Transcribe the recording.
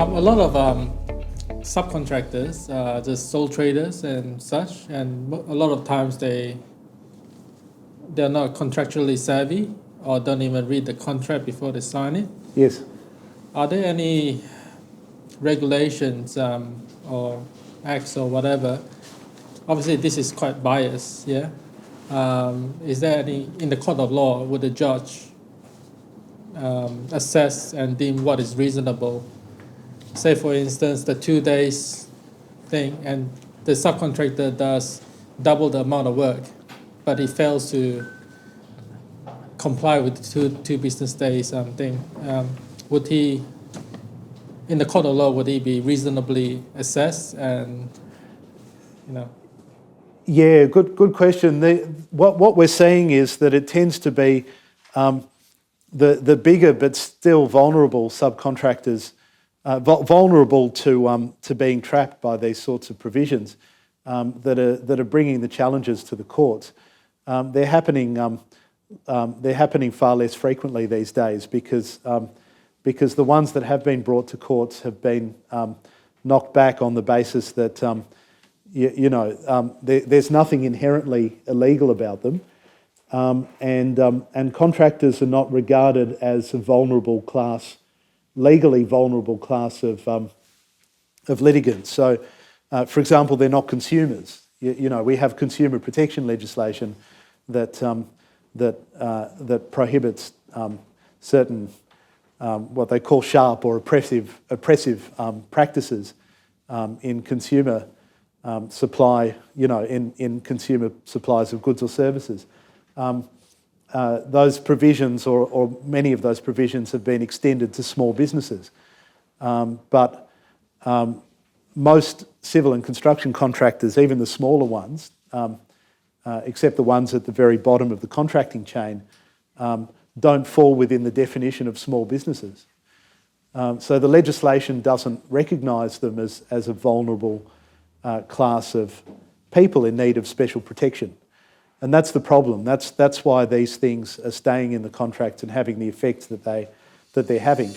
A lot of subcontractors, just sole traders and such, and a lot of times they're not contractually savvy or don't even read the contract before they sign it. Yes. Are there any regulations or acts or whatever? Obviously, this is quite biased, yeah? Is there any, in the court of law, would the judge assess and deem what is reasonable? Say, for instance, the 2 days thing, and the subcontractor does double the amount of work, but he fails to comply with the two business days thing. Would he, in the court of law, would he be reasonably assessed and, you know? Yeah, good question. What we're seeing is that it tends to be the bigger but still vulnerable subcontractors, vulnerable to being trapped by these sorts of provisions that are bringing the challenges to the courts. They're happening far less frequently these days because the ones that have been brought to courts have been knocked back on the basis that there's nothing inherently illegal about them, and contractors are not regarded as a vulnerable class, legally vulnerable class of litigants. So, for example, they're not consumers. We have consumer protection legislation that prohibits certain what they call sharp or oppressive practices in consumer supply, in consumer supplies of goods or services. Those provisions, or many of those provisions, have been extended to small businesses. But most civil and construction contractors, even the smaller ones, except the ones at the very bottom of the contracting chain, don't fall within the definition of small businesses. So the legislation doesn't recognise them as a vulnerable class of people in need of special protection. And that's the problem. That's why these things are staying in the contract and having the effect that they're having.